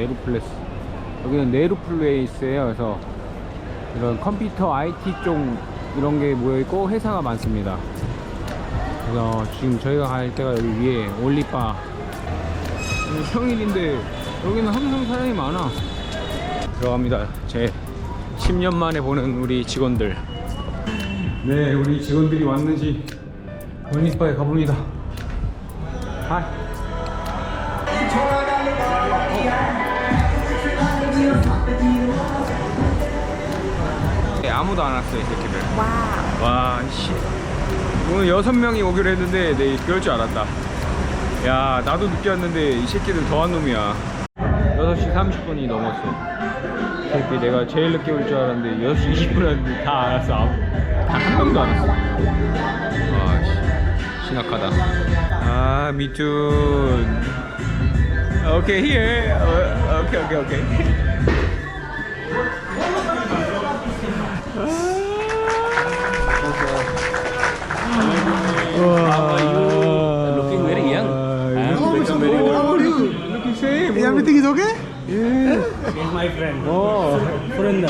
네루플레스. 여기는 네루플레이스예요. 그래서 이런 컴퓨터 IT 쪽 이런 게 모여있고 회사가 많습니다. 그래서 지금 저희가 갈 때가 여기 위에 올리바. 평일인데 여기는 항상 사람이 많아. 들어갑니다. 제 10년 만에 보는 우리 직원들. 네, 우리 직원들이 왔는지 올리바에 가봅니다. 하이. 아무도 안 왔어, 이 새끼들. 와, 씨. 오늘 6명이 오기로 했는데 내 그럴 줄 알았다. 야, 나도 늦게 왔는데 이 새끼들 더한 놈이야. 6시 30분이 넘었어. 이 새끼 내가 제일 늦게 올 줄 알았는데 6시 20분 왔는데 다 안 왔어. 다 한 명도 안 왔어. 와, 심각하다. 아, 미툰. 오케이, here. 오케이. How are you? Looking very young. Looking very good. How are you? Looking same. Everything is okay? Yeah. He's my friend. Oh. Friend.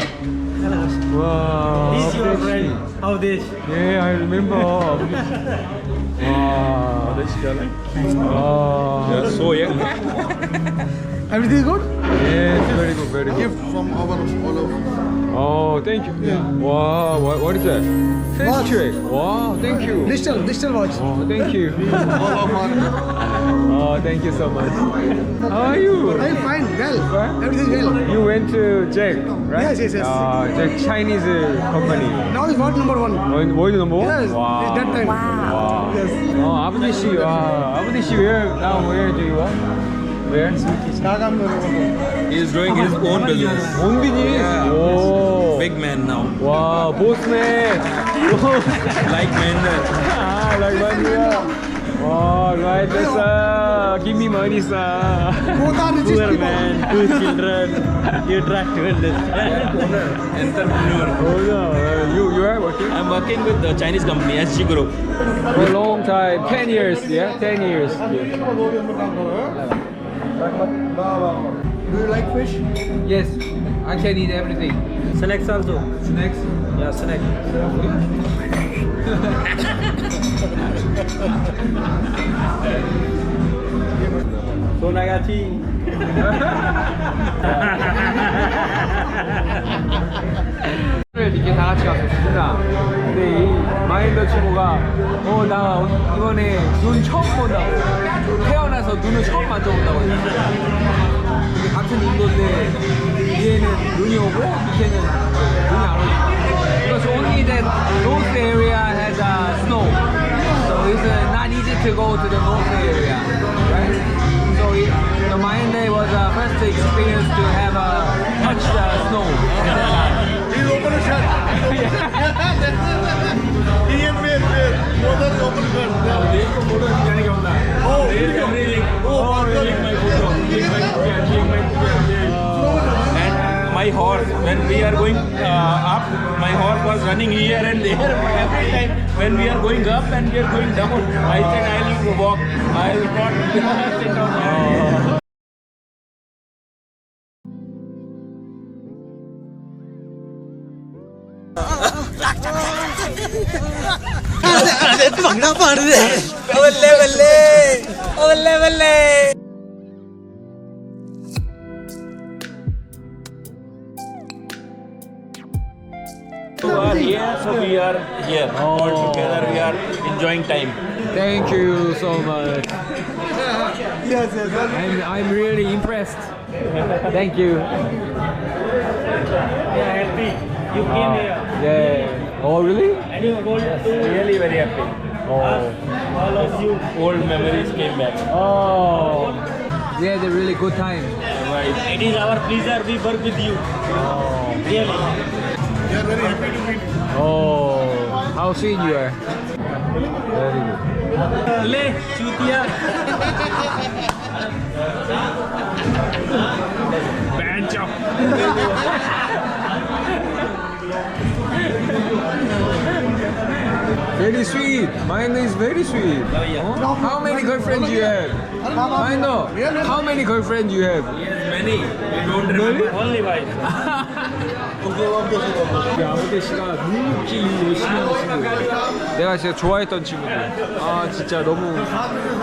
Wow. He's your friend. How this? Yeah, I remember. Wow. Wow. You're so young. Everything is good? Yes, very good, very good. Gift from our follow. Oh, thank you. Wow, what is that? Face check. Wow, thank you. Digital watch. Oh, thank you. All of our. Oh, thank you so much. How are you? I'm fine, well. Fine? Everything well. You went to Jack, right? Yes. Jack Chinese company. Now is what number one? World number one? Yes, Wow. that time. Wow. Yes. 아버지 씨, 와, 아버지 씨 where do you work? Where? He's doing his own business. Own business? Yeah. Oh. Big man now. Wow, boss man. Like man. Ah, like money. Wow, right, sir. Give me money, sir. Both are rich Poor people. man, 2 children. You try to understand. Entrepreneur. Oh no, you are working I'm working with the Chinese company SG Group. for a long time, 10 years, yeah, 10 years. Do you like fish? Yes, I can eat everything. Snacks also. Snacks? Yeah, snack. Sonagachi. 이렇게 다 같이 갔었습니다. 근데 이 마인더 친구가 나 이번에 눈 처음 본다고, 태어나서 눈을 처음 만져본다고 했는데 같은 인도인데 위에는 눈이 오고 밑에는 눈이 안 오고. Because only that north area has snow, so it's not easy to go to the north area, right? So the Mayan Day was first experience to have touch the snow. He's open a shirt. Indian face. Mother is open shirt. Oh, Everything. Oh, Take my photo. And my horse, when we are going up, my horse was running here and there. Every time when we are going up and we are going down, I said I will walk. I will not sit down. You are here, so we are here. All together, we are enjoying time. Thank you so much. yes. I'm really impressed. Thank you. We are happy. You came here. Yeah. Oh, really? And you are going to really very happy. All of you old memories came back. Oh. We had a really good time. It is our pleasure we work with you. Really. We are very happy to meet you. Oh, how sweet you are. Very good. Le, chutia. Banjo. Very sweet. Mine is very sweet. yeah. Huh? How many girlfriends you have? Mine, how many girlfriends you have? Yes, many. We don't remember. Only wife. 아무대 씨가 묵묵히 열심히 하는 친구. 내가 진짜 좋아했던 친구들. 아 진짜 너무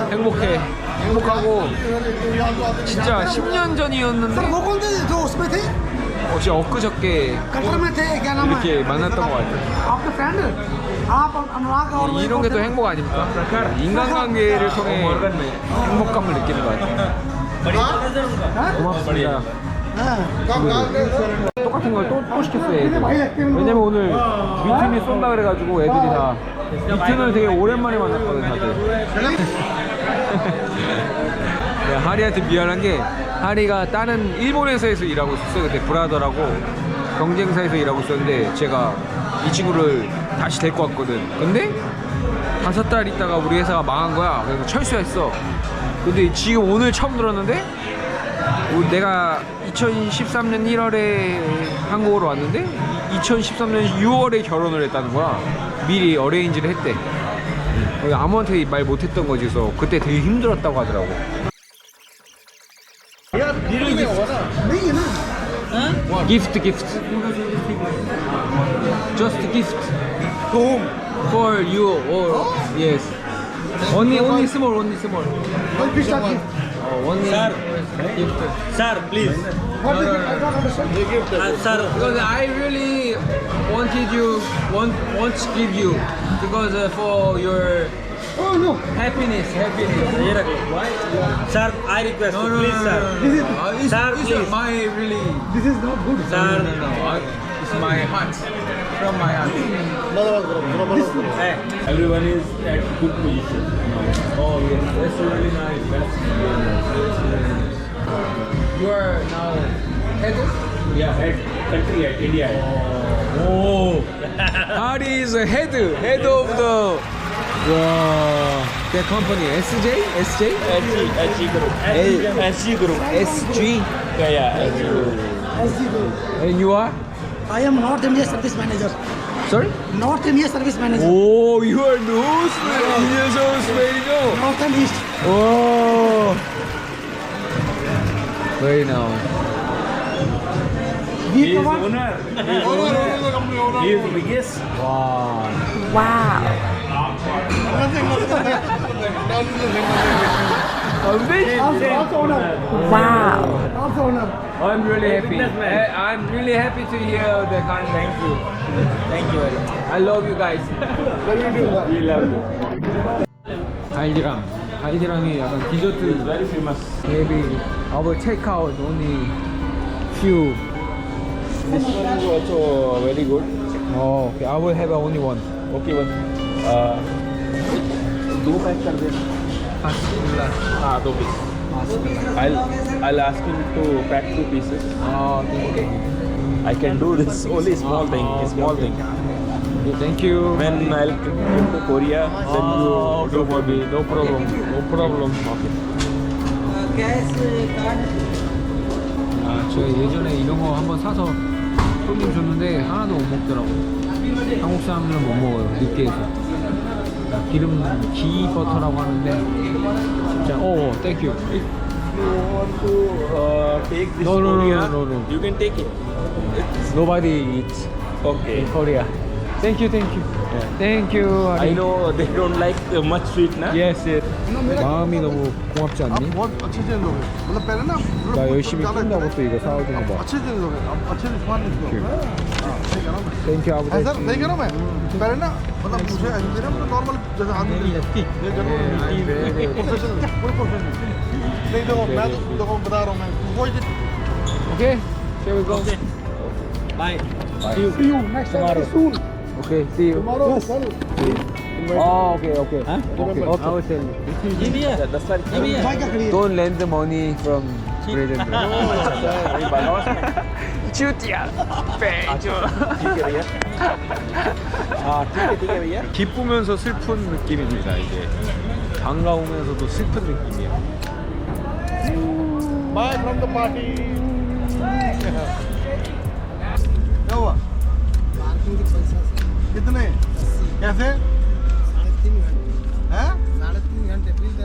행복하고 진짜 10년 전이었는데 진짜 엊그저께 이렇게 만났던 것 같아요. 이런 게 또 행복 아닙니까? 인간관계를 통해 행복감을 느끼는 것 같아요. 고맙습니다. 똑같은 걸 또 시켰어요. 애들. 왜냐면 오늘 미튼이 쏜다 그래가지고 애들이 다 미튼을 되게 오랜만에 만났거든 다들. 네, 하리한테 미안한 게 하리가 다른 일본 회사에서 일하고 있었어요. 그때 브라더라고 경쟁사에서 일하고 있었는데 제가 이 친구를 다시 데리고 왔거든. 근데 5달 있다가 우리 회사가 망한 거야. 그래서 철수했어. 근데 지금 오늘 처음 들었는데 내가 2013년 1월에 한국으로 왔는데 2013년 6월에 결혼을 했다는 거야. 미리 어레인지를 했대. 아무한테 말 못했던 거지. 그래서 그때 되게 힘들었다고 하더라고. Gift. Just gift. For you or yes. Only small. One piece of gift. Only Sir. gift. Sir, please. What is it? I don't understand. Sir. Because I really want to give you because for your Oh no. happiness. Sir, I request you, please, sir. It's Sir, please. my really. This is not good. Sir. No. It's my heart. From my heart. Hey, everyone is at good position. Oh yes, that's really nice. That's really nice. You are now head. Yeah, head country at India. Oh. Hari is a head of the their company. SJ? SG group. SG group. SG. Yeah, SG group. And you are? I am North India Service Manager. Sorry? North India Service Manager. Oh, you are North Indian Service Manager. North and East. Oh. Very nice. He is owner. He is the biggest. Wow. Also owner. Also owner. I'm really happy. I'm really happy to hear the kind. Thank you. Thank you. I love you guys. We love you. 하이디람이 약간 디저트 Very famous. maybe I will take out only few. This one is also very good. Oh, okay. I will have only one. Okay, one. दो pack कर देना. हाँ, 2 pieces. I'll ask him to pack 2 pieces. Oh, okay. I can do this only small thing. Small thing. Okay, thank you. When I'll come to Korea, then you do for me. No problem. No problem. Okay. 저 예전에 이런 거 한번 사서 손님 줬는데 하나도 못 먹더라고. 한국 사람들은 못 먹어요. 느끼해서. 기름 기 버터라고 하는데 진짜. 오, thank you. If you want to take this No. Korea, you can take it. Nobody eats Okay. in Korea. Thank you. Thank you. I know they don't like much sweet, na? Yes. 마음이 너무 고맙지 않니? बहुत अच्छे से लोग हैं मतलब पहले ना 나 열심히 뛴다고 또 이거 사오는 거 봐. अच्छे से लोग हैं अब अच्छे से स्वाद नहीं लोग सही कह रहा हूँ मैं Thank you, 아버지. ऐसा नहीं कह रहा हूँ मैं पहले ना मतलब मुझे ऐसे ना नॉर्मल जैसे आदमी ये जरूर प्रोफेशनल कोई प्रोफेशनल नहीं देखो मैं तो देखो बता रहा हूँ मैं वो Okay, here we go. Bye. see you next time soon Okay, see you. tomorrow Oh, okay. Okay. I will tell you. Give me a. भाई क्या करिए Don't lend the money from present. 쭈띠야. 빼줘. ठीक है भैया. 기쁘면서 슬픈 느낌입니다. 이게 반가우면서도 슬픈 느낌이야. bye from the party क्या हुआ parking के पैसा कितने कैसे हैं 3.5 घंटे प्लीज